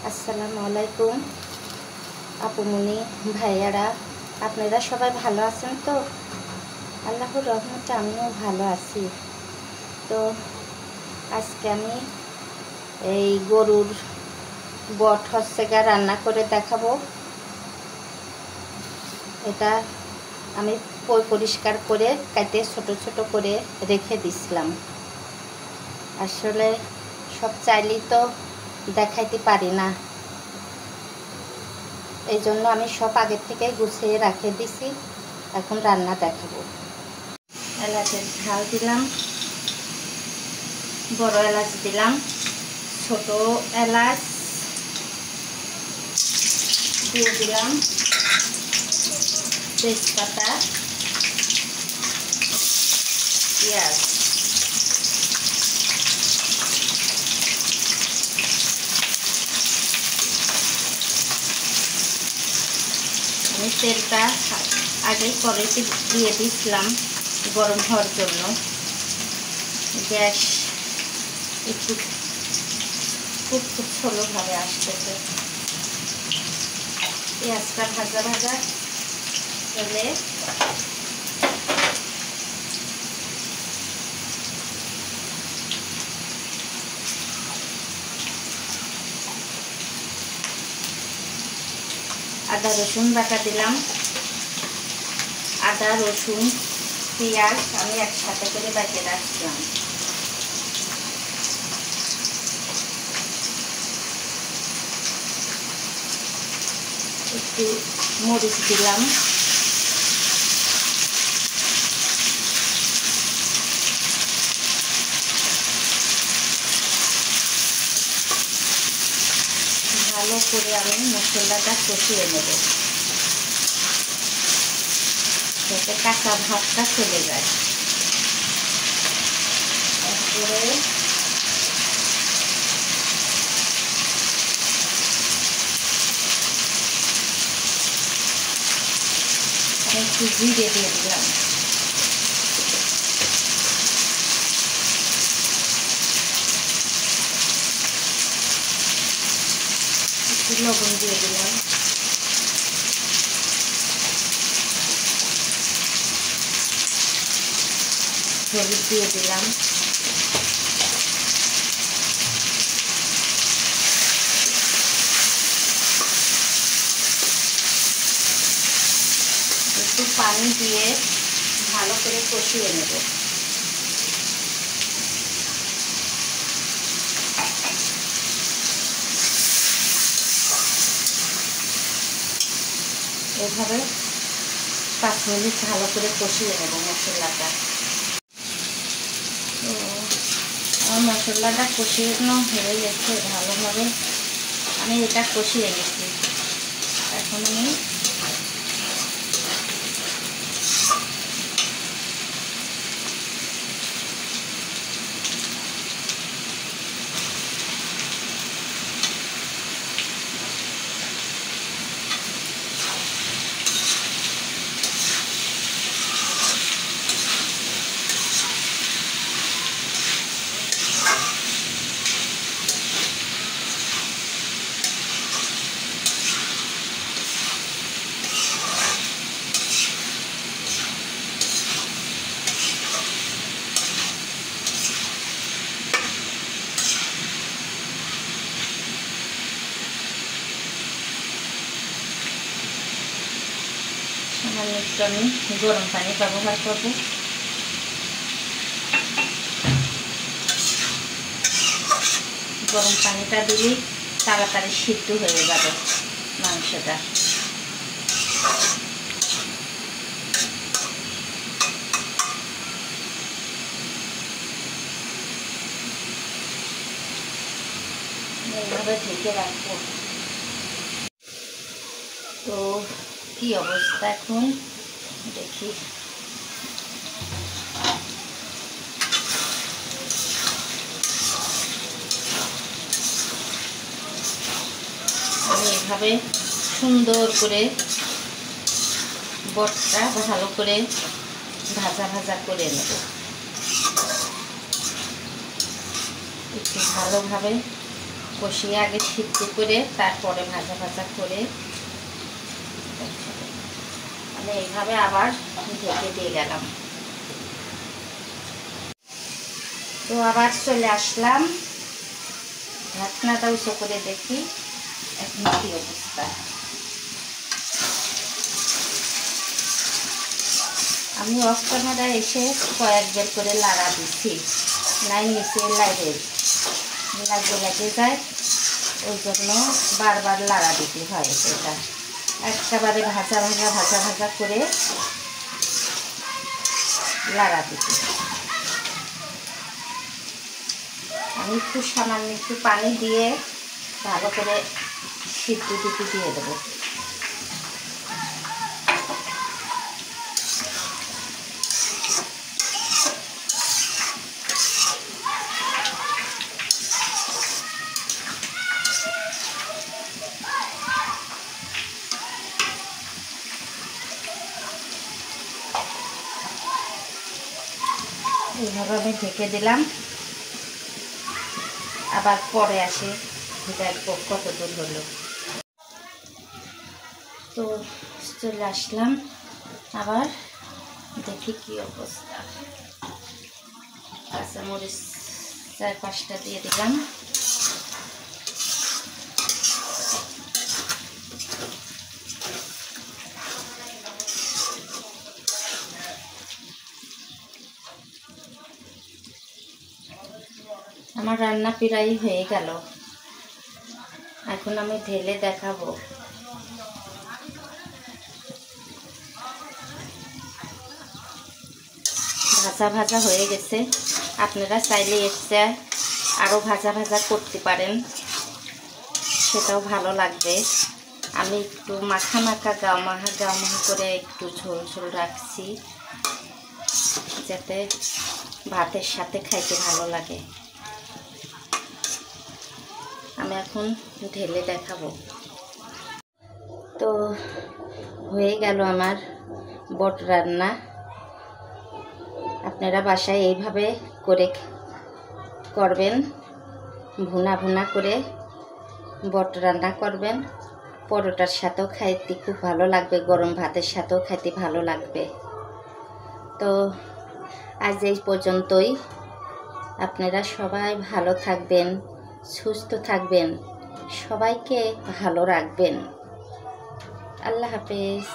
আসসালামু আলাইকুম আপুমনি ভাইয়ারা, আপনারা সবাই ভালো আছেন তো? আল্লাহর রহমতে আমিও ভালো আছি। তো আজকে আমি এই গরুর বট রান্না করে দেখাবো। এটা আমি পরিষ্কার করে কেটে ছোট ছোট করে রেখে দিছিলাম। আসলে সব চাইলেই তো দেখাইতে পারি না, এই জন্য আমি সব আগের থেকে গুছিয়ে রেখে দিছি। এখন রান্না দেখাবো। এলাচের ঝাল দিলাম, বড় এলাচ দিলাম, ছোট এলাচ দিয়ে দিলাম, তেজপাতা, পেঁয়াজ, আমি তেলটা আগেই কড়াইতে দিয়ে দিয়েছিলাম গরম হওয়ার জন্য। গ্যাস একটু খুব স্লোভাবে আসতেছে। পেঁয়াজটা ভাজা ভাজা হলে আদা রসুন বাটা দিলাম। আদা রসুন পেঁয়াজ আমি একসাথে করে বেটে রাখছিলাম। একটু মরিচ দিলাম, ভালো করে আমি মশলাটা কষিয়ে নেব যাতে কাঁচা ভাবটা চলে যায়। তারপরে একটু জিরে দিয়ে দিলাম, একটু লবণ দিয়ে দিলাম, হলুদ দিয়ে দিলাম, একটু পানি দিয়ে ভালো করে কষিয়ে নেব। এভাবে 5 মিনিট ভালো করে কষিয়ে নেব মশলাটা। তো আমার মশলাটা কষিয়ে হয়ে গেছে ভালোভাবে, আমি এটা কষিয়ে নিচ্ছি। এখন আমি একটু আমি গরম পানি ব্যবহার করব। গরম পানিটা দিলে তাড়াতাড়ি সিদ্ধ হয়ে যাবে মাংসটা। এইভাবে ঢেকে রাখবো। তো কি অবস্থা এখন দেখি। আমি এভাবে সুন্দর করে বটটা ভালো করে ভাজা ভাজা করে নেব। একটু ভালোভাবে কষিয়ে আগে সিদ্ধ করে তারপরে ভাজা ভাজা করে মানে এইভাবে আবার ঢেকে দিয়ে গেলাম। তো আবার চলে আসলাম, ঢাকনাটা উঁচু করে দেখি এখন কি অবস্থা। আমি অফ ক্যামেরা এসে কয়েকবার করে লাড়া দিচ্ছি, নাই নিচে লাগে যায়, ওই জন্য বারবার লাড়া দিতে হয়। এটা একেবারে ভাজা করে লাড়া দিতে। আমি একটু সামান্য একটু পানি দিয়ে ভালো করে সিদ্ধ দিতে দিয়ে দেবো। এইভাবে আমি ঢেকে দিলাম, আবার পরে আসে দেখবো কত দূর হলো। তো চলে আসলাম, আবার দেখি কি অবস্থা। কাঁচামরিচ 4-5টা দিয়ে দিলাম। আমার রান্না প্রায় হয়ে গেল, এখন আমি ঢেলে দেখাবো। ভাজা হয়ে গেছে। আপনারা চাইলে এসে আরও ভাজা করতে পারেন, সেটাও ভালো লাগবে। আমি একটু মাখা গাও মাখা করে একটু ঝোল রাখছি, যাতে ভাতের সাথে খাইতে ভালো লাগে। আমি এখন ঢেলে দেখাবো। তো হয়ে গেল আমার বট রান্না। আপনারা বাসায় এইভাবে করে করবেন, ভুনা করে বট রান্না করবেন। পরোটার সাথেও খাইতে খুব ভালো লাগবে, গরম ভাতের সাথেও খাইতে ভালো লাগবে। তো আজ এই পর্যন্তই। আপনারা সবাই ভালো থাকবেন, সুস্থ থাকবেন, সবাইকে ভালো রাখবেন। আল্লাহ হাফেজ।